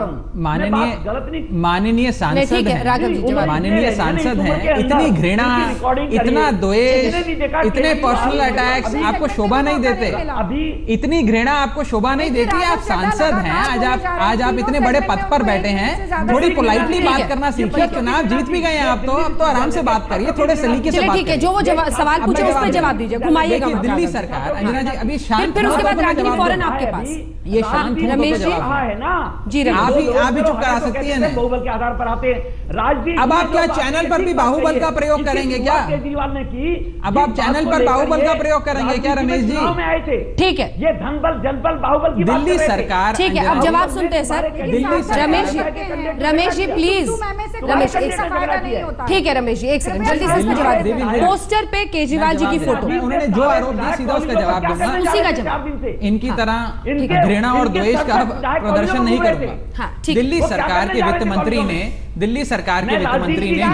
Speaker 6: माननीय सांसद हैं, माननीय सांसद हैं, इतनी घृणा, इतना द्वेष, इतने पर्सनल अटैक्स आपको शोभा नहीं देते। इतनी घृणा आपको शोभा नहीं देती। आप सांसद हैं, आज आप इतने बड़े पद पर बैठे हैं, थोड़ी पोलाइटली बात करना सीखिए। चुनाव जीत भी गए हैं आप, तो अब तो आराम से बात करिए, थोड़े सलीके से बात करिए।
Speaker 1: जो वो सवाल पूछे उस पर जवाब दीजिए, घुमाइएगा।
Speaker 6: दिल्ली सरकार, अंजना जी अभी शांत,
Speaker 1: फिर उसके बाद रागिनी फौरन आपके पास।
Speaker 6: ये शांत
Speaker 1: रमेश जी
Speaker 5: है ना
Speaker 1: जी,
Speaker 6: आप भी चुप करा सकती है ना।
Speaker 5: बाहुबल के आधार पर आते राजनीति।
Speaker 6: अब आप क्या चैनल पर भी बाहुबल का प्रयोग करेंगे क्या?
Speaker 5: केजरीवाल ने की।
Speaker 6: अब आप चैनल पर बाहुबल का प्रयोग करेंगे क्या रमेश जी?
Speaker 5: में आए थे,
Speaker 1: ठीक है,
Speaker 5: ये धनबल जनबल बाहुबल की
Speaker 6: दिल्ली सरकार।
Speaker 1: ठीक है, अब जवाब सुनते हैं सर। रमेश जी प्लीज, रमेश ठीक है, रमेश जी एक सेकंड जल्दी से इसका जवाब दीजिए। पोस्टर पे केजरीवाल जी की फोटो,
Speaker 6: उन्होंने जो आरोप दिया सीधा उसका जवाब दूंगा,
Speaker 1: उसी का जवाब।
Speaker 6: इनकी तरह घृणा और द्वेष का प्रदर्शन नहीं करूंगा। दिल्ली सरकार के वित्त मंत्री ने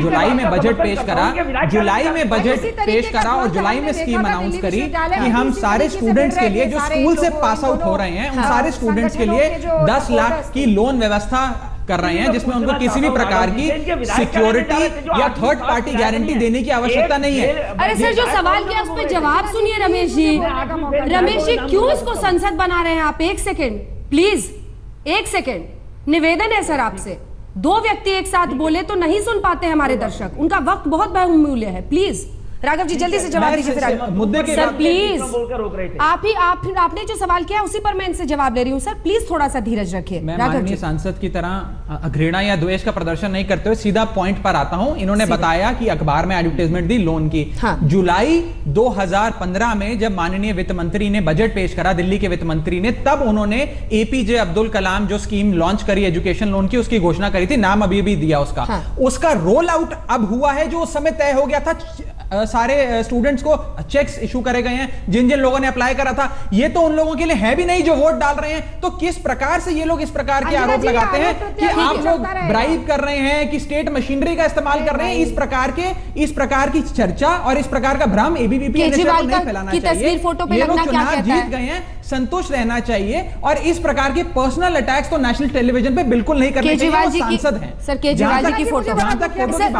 Speaker 6: जुलाई में बजट पेश करा, जुलाई में बजट पेश करा और जुलाई में स्कीम अनाउंस करी कि हम सारे स्टूडेंट्स के लिए जो स्कूल से पास आउट हो रहे हैं, उन सारे स्टूडेंट्स के लिए 10 लाख की लोन व्यवस्था कर रहे हैं, जिसमें उनको किसी भी प्रकार की सिक्योरिटी या थर्ड पार्टी गारंटी देने की आवश्यकता नहीं है।
Speaker 1: अरे सर, जो सवाल किया उस पर जवाब सुनिए रमेश जी। रमेश जी क्यों इसको संसद बना रहे हैं आप? एक सेकेंड प्लीज, एक सेकेंड निवेदन है सर आपसे। 2 व्यक्ति एक साथ बोले तो नहीं सुन पाते हमारे दर्शक, उनका वक्त बहुत बहुमूल्य है। प्लीज राघव जी जल्दी से जवाब दीजिए। फिर
Speaker 6: मुद्दे के
Speaker 1: सर प्लीज, आपने जो सवाल किया उसी पर मैं इनसे जवाब ले रही हूँ। सर प्लीज थोड़ा सा धीरज रखिए।
Speaker 6: मैं माननीय सांसद की तरह घृणा या द्वेष का प्रदर्शन नहीं करते हुए सीधा पॉइंट पर आता हूं। इन्होंने बताया कि अखबार में एडवर्टाइजमेंट दी लोन की।
Speaker 1: हाँ।
Speaker 6: जुलाई 2015 में जब माननीय वित्त मंत्री ने बजट पेश करा, दिल्ली के वित्त मंत्री ने, तब उन्होंने एपीजे अब्दुल कलाम जो स्कीम लॉन्च करी एजुकेशन लोन की, उसकी घोषणा करी थी। नाम अभी भी दिया उसका।
Speaker 1: हाँ।
Speaker 6: उसका रोल आउट अब हुआ है, जो उस समय तय हो गया था। सारे स्टूडेंट्स को चेक्स इशू करे गए हैं, जिन जिन लोगों ने अप्लाई करा था। ये तो उन लोगों के लिए है भी नहीं जो वोट डाल रहे हैं। तो किस प्रकार से ये लोग इस प्रकार के आरोप लगाते हैं कि आप लोग ब्राइब कर रहे हैं, कि स्टेट मशीनरी का इस्तेमाल कर रहे हैं? इस प्रकार की चर्चा और इस प्रकार का भ्रम एबीवीपी नहीं फैलाना चाहिए। ये लोग चुनाव जीत गए हैं, संतुष्ट रहना चाहिए। और इस प्रकार के पर्सनल अटैक्स तो नेशनल टेलीविजन पे बिल्कुल नहीं करने चाहिए। वो सांसद हैं।
Speaker 1: सर केजरीवाल जी की फोटो,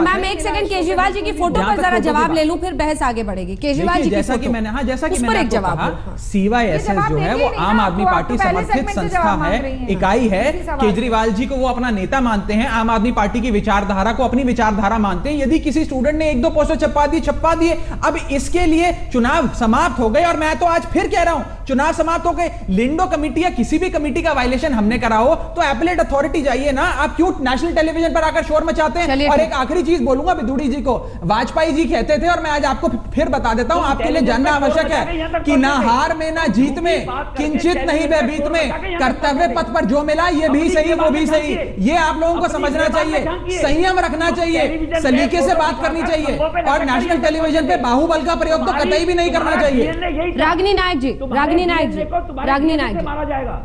Speaker 1: मैम एक सेकंड केजरीवाल जी की फोटो पर जरा जवाब ले लूं, फिर बहस आगे बढ़ेगी। केजरीवाल जी
Speaker 6: जैसा कि मैंने कहा, सीवाईएसएस जो है वो आम आदमी पार्टी समर्थित संस्था है, इकाई है। केजरीवाल जी को वो अपना नेता मानते हैं, आम आदमी पार्टी की विचारधारा को अपनी विचारधारा मानते हैं। यदि किसी स्टूडेंट ने 1-2 पोस्टर छपवा दिए, अब इसके लिए चुनाव समाप्त हो गए। और मैं तो आज फिर कह रहा हूं, चुनाव समाप्त हो गए। लिंडो कमेटी या किसी भी कमेटी का वायलेशन हमने करा हो तो एपेलेट अथॉरिटी जाइए ना। आप क्यों नेशनल टेलीविजन पर आकर शोर मचाते हैं? और एक आखिरी चीज बोलूंगा विदुड़ी जी को, वाजपेयी जी कहते थे, और मैं आज आपको फिर बता देता हूं, आपके लिए जानना आवश्यक है कि ना हार में ना जीत में किंचित नहीं भयभीत में, कर्तव्य पथ पर जो मिला ये भी सही वो भी सही। ये आप लोगों को समझना चाहिए, संयम रखना चाहिए, सलीके से बात करनी चाहिए। और नेशनल टेलीविजन पे बाहुबल का प्रयोग तो कतई भी नहीं करना चाहिए।
Speaker 1: रागिनी नायक जी, रागिनी नायक जी, रागिनी नायक जी,
Speaker 5: मारा जाएगा।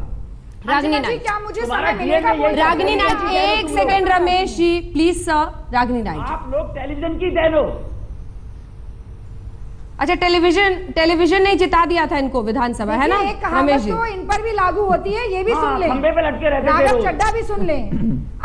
Speaker 1: रागिनी नायक,
Speaker 7: क्या मुझे समय मिलेगा?
Speaker 1: रागिनी नायक एक second Ramesh ji please sir. Ragini Nayak,
Speaker 5: आप लोग टेलीविजन की देन हो।
Speaker 1: अच्छा, टेलीविजन ने जिता दिया था इनको विधानसभा, है ना रमेश जी?
Speaker 7: तो इन पर भी लागू होती है, ये भी सुन ले।
Speaker 5: खंबे पे लटके रहते थे
Speaker 7: राघव चड्ढा भी सुन ले।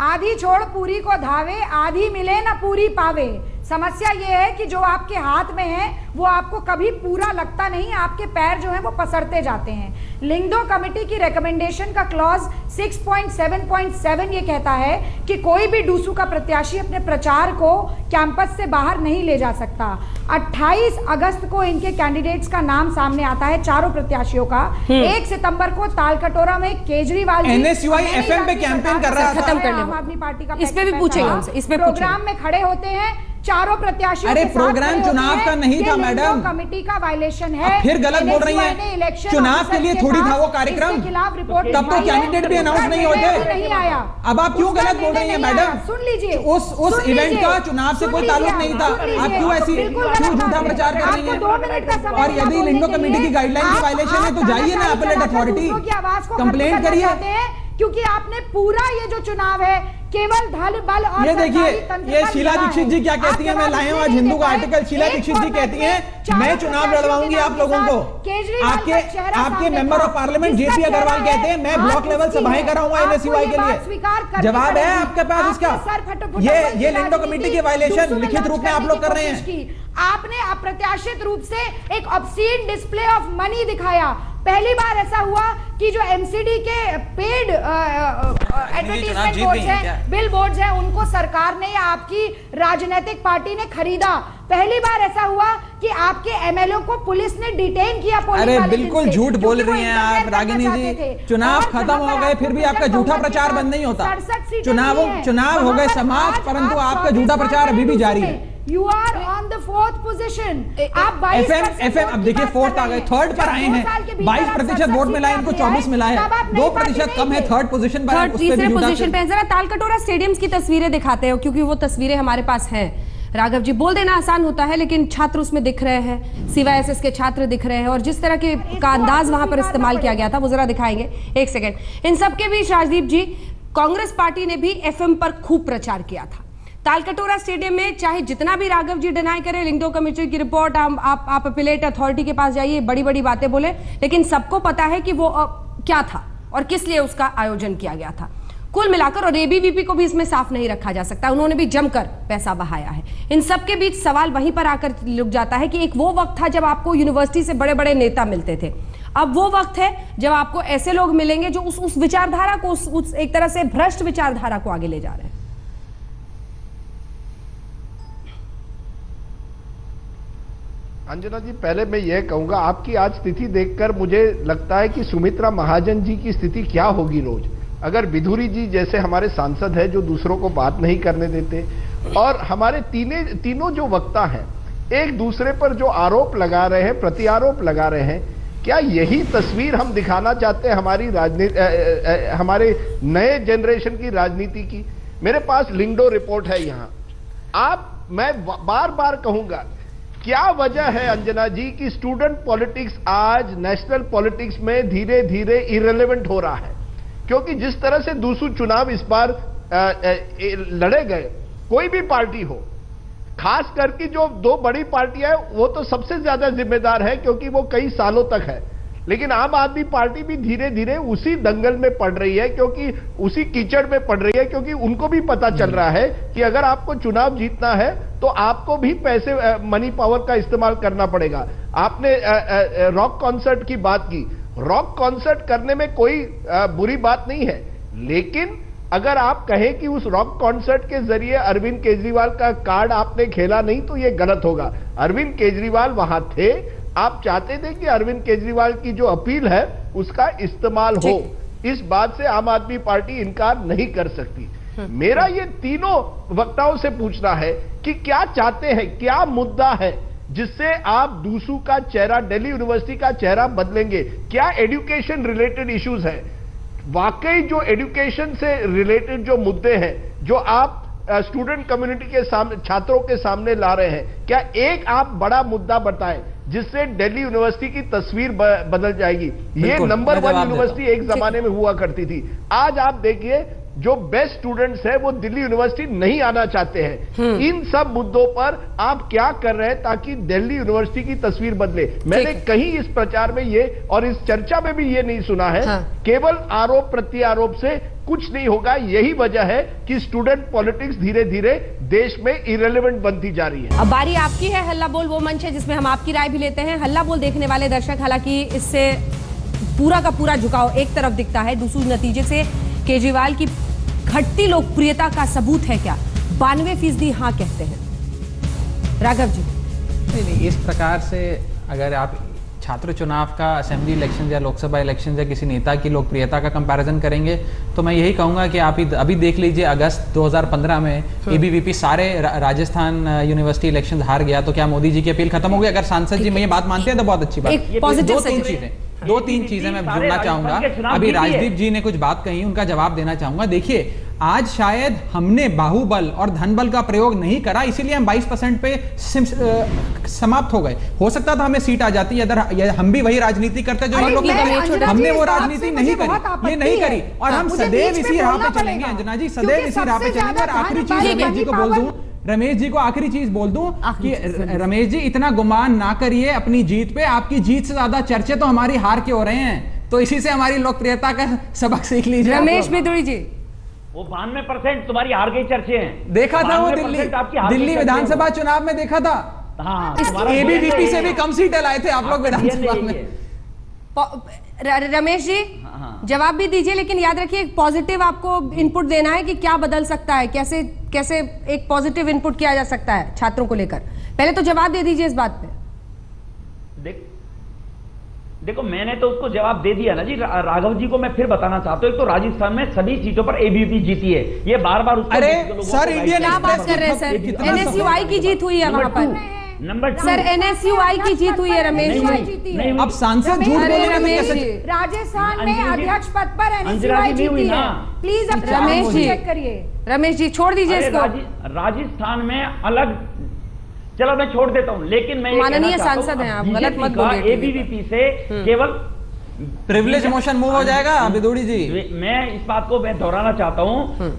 Speaker 7: आधी छोड़ पूरी को धावे, आधी मिले ना पूरी पावे। समस्या ये है कि जो आपके हाथ में है वो आपको कभी पूरा लगता नहीं, आपके पैर जो हैं वो पसरते जाते हैं। लिंगडो कमेटी की रिकमेंडेशन का क्लॉज 6.7.7 ये कहता है कि कोई भी डूसू का प्रत्याशी अपने प्रचार को कैंपस से बाहर नहीं ले जा सकता। 28 अगस्त को इनके कैंडिडेट्स का नाम सामने आता है, चारों प्रत्याशियों का। 1 सितंबर को तालकटोरा में केजरीवाल
Speaker 6: NSUI FM पे कैंपेन कर रहा है।
Speaker 1: खत्म कर ले,
Speaker 7: आम आदमी पार्टी का
Speaker 1: इस पे भी पूछेंगे उनसे, इस पे
Speaker 7: प्रोग्राम में खड़े होते हैं, चारों प्रत्याशियों
Speaker 6: अरे
Speaker 7: के साथ
Speaker 6: प्रोग्राम
Speaker 7: खड़े
Speaker 6: चुनाव
Speaker 7: होती
Speaker 6: का
Speaker 7: है,
Speaker 6: नहीं
Speaker 7: ये
Speaker 6: था
Speaker 7: लिंगो
Speaker 6: मैडम,
Speaker 7: कमेटी का वायलेशन है।
Speaker 6: फिर गलत बोल रही
Speaker 7: NSUI ने
Speaker 6: है।
Speaker 7: इलेक्शन
Speaker 6: चुनाव के लिए
Speaker 7: ऑफिसर
Speaker 6: थोड़ी था वो
Speaker 7: पास
Speaker 6: कार्यक्रम,
Speaker 7: इसके खिलाफ रिपोर्ट
Speaker 6: तब तो कैंडिडेट भी अनाउंस नहीं होते।
Speaker 7: नहीं आया।
Speaker 6: अब आप क्यों
Speaker 7: उसका
Speaker 6: गलत बोल रही हैं
Speaker 7: निर्णय नहीं
Speaker 6: मैडम?
Speaker 7: आया। सुन लीजिए,
Speaker 6: उस इवेंट का चुनाव से कोई ताल्लुक नहीं था, आप क्यों ऐसी क्यों झूठा प्रचार कर रही हैं?
Speaker 7: 2 मिनट का समय
Speaker 6: और यदि लिंगो कमेटी की गाइडलाइन की वायलेशन है तो जाइए ना अपीलेट अथॉरिटी, कंप्लेंट करिए।
Speaker 7: क्योंकि आपने पूरा ये जो चुनाव है केवल धन बल और
Speaker 6: ये देखिए, ये शीला दीक्षित जी क्या कहती हैं, मैं लाया हूं आज हिंदू का आर्टिकल। शीला दीक्षित जी कहती हैं मैं चुनाव लड़वाऊंगी आप लोगों को। आपके member of parliament JP Agarwal कहते हैं मैं ब्लॉक लेवल सभाएं कराऊंगा एनएसयूआई के लिए। जवाब है आपके पास इसका? ये लिंगो कमेटी की वायलेशन लिखित रूप में आप लोग कर रहे हैं।
Speaker 7: आपने अप्रत्याशित रूप से एक ऑब्सीन डिस्प्ले ऑफ मनी दिखाया। पहली बार ऐसा हुआ कि जो एमसीडी के पेड एडवर्टाइजमेंट बोर्ड्स हैं, बिल बोर्ड्स हैं, उनको सरकार ने या आपकी राजनीतिक पार्टी ने खरीदा। पहली बार ऐसा हुआ कि आपके एमएलए को पुलिस ने डिटेन किया।
Speaker 6: अरे बिल्कुल झूठ बोल रही हैं आप रागिनी जी। चुनाव खत्म हो गए फिर भी आपका झूठा प्रचार बंद नहीं होता। चुनाव हो गए समाप्त, परंतु आपका झूठा प्रचार अभी भी जारी है।
Speaker 7: You are on the 4th position. आप 22%
Speaker 6: अब देखिए 4th आ गए, 3rd पर आए हैं। 22% वोट मिला, इनको 24 मिला है, 2% कम है 3rd पोजीशन पर।
Speaker 1: तीसरे पोजीशन पे जरा तालकटोरा स्टेडियम्स की तस्वीरें दिखाते हो, क्योंकि वो तस्वीरें हमारे पास हैं। राघव जी, बोल देना आसान होता है लेकिन छात्र उसमें दिख रहे हैं, CYSS के छात्र दिख रहे हैं, और जिस तरह के का अंदाज वहां पर इस्तेमाल किया गया था वो जरा दिखाएंगे। एक सेकेंड। इन सबके बीच राजदीप जी, कांग्रेस पार्टी ने भी FM पर खूब प्रचार किया था। तालकटोरा स्टेडियम में चाहे जितना भी राघव जी डिनाई करें, लिंगो कमेटी की रिपोर्ट, आप अपीलेट अथॉरिटी के पास जाइए, बड़ी बड़ी बातें बोले, लेकिन सबको पता है कि वो क्या था और किस लिए उसका आयोजन किया गया था कुल मिलाकर। और ABVP को भी इसमें साफ नहीं रखा जा सकता, उन्होंने भी जमकर पैसा बहाया है। इन सबके बीच सवाल वहीं पर आकर रुक जाता है कि एक वो वक्त था जब आपको यूनिवर्सिटी से बड़े बड़े नेता मिलते थे, अब वो वक्त है जब आपको ऐसे लोग मिलेंगे जो उस विचारधारा को, उस एक तरह से भ्रष्ट विचारधारा को आगे ले जा रहे हैं।
Speaker 8: अंजना जी, पहले मैं यह कहूंगा, आपकी आज स्थिति देखकर मुझे लगता है कि सुमित्रा महाजन जी की स्थिति क्या होगी रोज, अगर विधुरी जी जैसे हमारे सांसद हैं जो दूसरों को बात नहीं करने देते, और हमारे तीनों जो वक्ता हैं एक दूसरे पर जो आरोप लगा रहे हैं, प्रति आरोप लगा रहे हैं, क्या यही तस्वीर हम दिखाना चाहते हैं हमारी राजनीति, हमारे नए जनरेशन की राजनीति की? मेरे पास लिंगडो रिपोर्ट है यहाँ। मैं बार बार कहूंगा, क्या वजह है अंजना जी कि स्टूडेंट पॉलिटिक्स आज नेशनल पॉलिटिक्स में धीरे धीरे इररिलेवेंट हो रहा है? क्योंकि जिस तरह से दूसू चुनाव इस बार लड़े गए, कोई भी पार्टी हो, खास करके जो 2 बड़ी पार्टियां हैं वो तो सबसे ज्यादा जिम्मेदार है क्योंकि वो कई सालों तक है, लेकिन आम आदमी पार्टी भी धीरे धीरे उसी दंगल में पड़ रही है, क्योंकि उसी कीचड़ में पड़ रही है, क्योंकि उनको भी पता चल रहा है कि अगर आपको चुनाव जीतना है तो आपको भी पैसे, मनी पावर का इस्तेमाल करना पड़ेगा। आपने रॉक कॉन्सर्ट की बात की, रॉक कॉन्सर्ट करने में कोई बुरी बात नहीं है, लेकिन अगर आप कहें कि उस रॉक कॉन्सर्ट के जरिए अरविंद केजरीवाल का कार्ड आपने खेला नहीं तो यह गलत होगा। अरविंद केजरीवाल वहां थे, आप चाहते थे कि अरविंद केजरीवाल की जो अपील है उसका इस्तेमाल हो, इस बात से आम आदमी पार्टी इनकार नहीं कर सकती। मेरा ये तीनों वक्ताओं से पूछना है कि क्या चाहते हैं, क्या मुद्दा है जिससे आप दूसू का चेहरा, दिल्ली यूनिवर्सिटी का चेहरा बदलेंगे? क्या एजुकेशन रिलेटेड इश्यूज है? वाकई जो एजुकेशन से रिलेटेड जो मुद्दे हैं जो आप स्टूडेंट कम्युनिटी के सामने, छात्रों के सामने ला रहे हैं, क्या एक आप बड़ा मुद्दा बताएं जिससे दिल्ली यूनिवर्सिटी की तस्वीर बदल जाएगी? ये नंबर 1 यूनिवर्सिटी एक जमाने में हुआ करती थी, आज आप देखिए जो बेस्ट स्टूडेंट्स हैं वो दिल्ली यूनिवर्सिटी नहीं आना चाहते हैं। इन सब मुद्दों पर आप क्या कर रहे हैं ताकि दिल्ली यूनिवर्सिटी की तस्वीर बदले? मैंने कहीं इस प्रचार में ये और इस चर्चा में भी ये नहीं सुना है। केवल आरोप प्रत्यारोप से कुछ नहीं होगा। यही वजह है कि स्टूडेंट पॉलिटिक्स धीरे धीरे देश में इरेलेवेंट बनती जा रही है।
Speaker 1: अब बारी आपकी है। हल्ला बोल वो मंच है जिसमें हम आपकी राय भी लेते हैं। हल्ला बोल देखने वाले दर्शक, हालांकि इससे पूरा का पूरा झुकाव एक तरफ दिखता है, दूसरे नतीजे से केजरीवाल की घटती लोकप्रियता का सबूत है क्या? 92% हाँ कहते हैं। राघव जी,
Speaker 6: नहीं, इस प्रकार से अगर आप छात्र चुनाव का असेंबली इलेक्शन या लोकसभा इलेक्शन या किसी नेता की लोकप्रियता का कंपैरिजन करेंगे तो मैं यही कहूंगा कि आप अभी देख लीजिए, अगस्त 2015 में एबीवीपी सारे राजस्थान यूनिवर्सिटी इलेक्शन हार गया, तो क्या मोदी जी की अपील खत्म हो गई? अगर सांसद जी में ये बात मानते हैं तो बहुत अच्छी बात। दो तीन चीजें मैं जुड़ना चाहूंगा। अभी राजदीप जी ने कुछ बात कही, उनका जवाब देना चाहूंगा। देखिए, आज शायद हमने बाहुबल और धनबल का प्रयोग नहीं करा, इसीलिए हम 22% पे समाप्त हो गए। हो सकता था हमें सीट आ जाती अगर हम भी वही राजनीति करते जो हम लोग, हमने वो राजनीति नहीं करी, ये नहीं करी, और हम सदैव इसी राह पे चलेंगे। अंजना जी, सदैव इसी राह पे चलेंगे। और आखिरी चीज रमेश जी को बोल दूं, रमेश जी को आखिरी चीज बोल दूं कि रमेश जी इतना गुमान ना करिए अपनी जीत पे, आपकी जीत से ज्यादा चर्चे तो हमारी हार के हो रहे हैं, तो इसी से हमारी लोकप्रियता का सबक सीख लीजिए।
Speaker 1: रमेश बिदुड़ी जी,
Speaker 5: वो 92% तुम्हारी हार के चर्चे हैं।
Speaker 6: देखा था वो दिल्ली विधानसभा चुनाव में देखा था। हाँ, एबीवीपी से भी कम सीटें लाए थे आप लोग विधानसभा में।
Speaker 1: रमेश जी जवाब भी दीजिए, लेकिन याद रखिए एक पॉजिटिव आपको इनपुट देना है कि क्या बदल सकता है, कैसे कैसे एक पॉजिटिव इनपुट किया जा सकता है छात्रों को लेकर। पहले तो जवाब दे दीजिए इस बात पे।
Speaker 5: देखो, मैंने तो उसको जवाब दे दिया ना जी। राघव जी को मैं फिर बताना चाहता हूँ, एक तो राजस्थान में सभी सीटों पर एबीवीपी जीती है, ये बार बार उसको।
Speaker 6: अरे सर, इंडियन
Speaker 1: क्या बात कर रहे हैं सर? एनएसयूआई की जीत हुई है वहां पर।
Speaker 5: नंबर 2
Speaker 1: सर, एनएसयूआई की जीत हुई है रमेश जी।
Speaker 6: अब सांसद झूठ बोले
Speaker 1: रमेश जी,
Speaker 7: राजस्थान में अध्यक्ष पद पर एनएसयूआई जीती है। प्लीज अब
Speaker 1: रमेश जी
Speaker 7: चेक करिए।
Speaker 1: रमेश जी छोड़ दीजिए इसको।
Speaker 5: राजस्थान में अलग, चलो मैं छोड़ देता हूं, लेकिन मैं
Speaker 1: माननीय सांसद हैं आप, गलत मत बोलिए।
Speaker 5: एबीवीपी से केवल
Speaker 6: प्रिविलेज मोशन मूव हो जाएगा बिदुड़ी जी।
Speaker 5: मैं इस बात को मैं दोहराना चाहता हूं,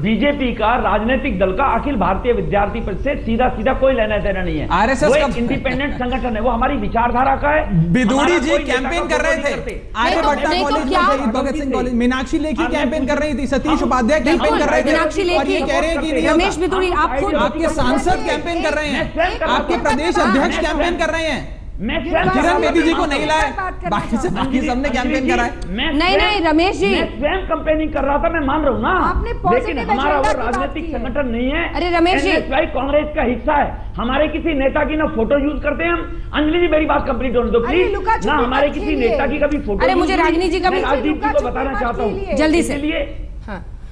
Speaker 5: बीजेपी का राजनीतिक दल का अखिल भारतीय विद्यार्थी परिषद से सीधा सीधा कोई लेना देना नहीं है।
Speaker 6: आरएसएस
Speaker 5: का इंडिपेंडेंट संगठन है, वो हमारी विचारधारा का है।
Speaker 6: बिदुड़ी जी कैंपेन कर रहे थे, आर्य भट्टा कॉलेज में, शहीद भगत सिंह कॉलेज, मीनाक्षी लेखी कैंपेन कर रही थी, सतीश उपाध्याय कैंपेन कर रहे थे, और ये कह रहे हैं कि
Speaker 1: रमेश बिदुड़ी आप खुद,
Speaker 6: आपके सांसद कैंपेन कर रहे हैं, आपके प्रदेश अध्यक्ष कैंपेन कर रहे हैं। किरण बेदी जी को नहीं लाए, बाकी सबने कैंपेन करा है।
Speaker 1: नहीं रमेश जी,
Speaker 5: मैं स्वयं कैंपेनिंग कर रहा था, मैं मान रहा हूँ ना, लेकिन हमारा वो राजनीतिक संगठन नहीं है।
Speaker 1: अरे रमेश जी,
Speaker 5: कांग्रेस का हिस्सा है। हमारे किसी नेता की ना फोटो यूज करते हैं हम। अंजलि जी मेरी बात कंप्लीट होने दो प्लीज ना, हमारे किसी नेता की कभी फोटो।
Speaker 1: अरे मुझे रागिनी जी का भी
Speaker 5: राजदीप जी को बताना चाहता हूँ
Speaker 1: जल्दी से।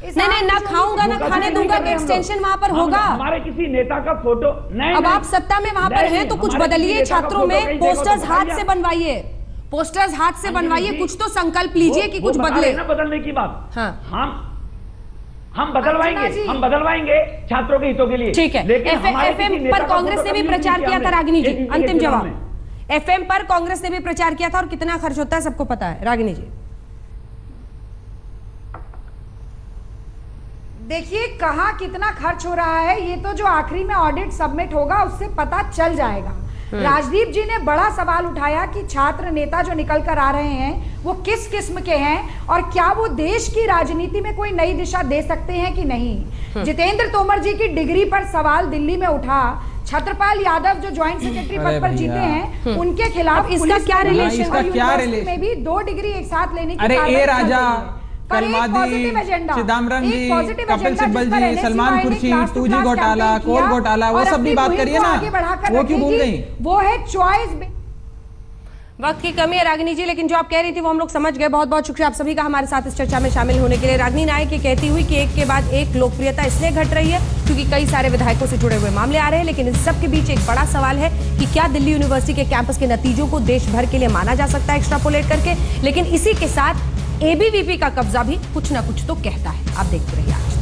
Speaker 1: नहीं, ना खाऊंगा ना खाने दूंगा कि एक्सटेंशन वहां पर होगा।
Speaker 5: हमारे किसी नेता का फोटो नहीं।
Speaker 1: अब आप सत्ता में वहां पर हैं तो कुछ बदलिए, छात्रों में पोस्टर्स हाथ से बनवाइए, पोस्टर्स हाथ से बनवाइए, कुछ तो संकल्प लीजिए कि कुछ बदले
Speaker 5: ना। बदलने की बात
Speaker 1: हाँ,
Speaker 5: हम बदलवाएंगे छात्रों के हितों के लिए।
Speaker 1: ठीक है। एफएम पर कांग्रेस ने भी प्रचार किया था रागिनी जी, अंतिम जवाब। एफएम पर कांग्रेस ने भी प्रचार किया था और कितना खर्च होता है सबको पता है। रागिनी जी
Speaker 7: देखिए, कहाँ कितना खर्च हो रहा है ये तो जो आखिरी में ऑडिट सबमिट होगा उससे पता चल जाएगा। राजदीप जी ने बड़ा सवाल उठाया कि छात्र नेता जो निकल कर आ रहे हैं वो किस किस्म के हैं और क्या वो देश की राजनीति में कोई नई दिशा दे सकते हैं कि नहीं। जितेंद्र तोमर जी की डिग्री पर सवाल दिल्ली में उठा। छत्रपाल यादव जो ज्वाइंट सेक्रेटरी पद पर जीते हैं उनके खिलाफ
Speaker 1: इसका क्या रिलेशन
Speaker 7: में भी 2 डिग्री एक साथ लेने की।
Speaker 6: अरे ए राजा, कलमादी, चिदम्बरम जी, कपिल सिब्बल जी, सलमान खुर्शीद, 2G घोटाला, कोल घोटाला, वो सब भी बात करिए ना, वो क्यों भूल गई?
Speaker 7: वो है चॉइस।
Speaker 1: वक्त की कमी है रागिनी जी, लेकिन जो आप कह रही थी वो हम लोग समझ गए। बहुत बहुत शुक्रिया आप सभी का हमारे साथ इस चर्चा में शामिल होने के लिए। रागिनी नायक ये कहती हुई कि एक के बाद एक लोकप्रियता इसलिए घट रही है क्योंकि कई सारे विधायकों से जुड़े हुए मामले आ रहे हैं, लेकिन इस सब के बीच एक बड़ा सवाल है कि क्या दिल्ली यूनिवर्सिटी के कैंपस के नतीजों को देश भर के लिए माना जा सकता है एक्स्ट्रापोलेट करके। लेकिन इसी के साथ एबीवीपी का कब्जा भी कुछ ना कुछ तो कहता है। आप देखते रहिए आज।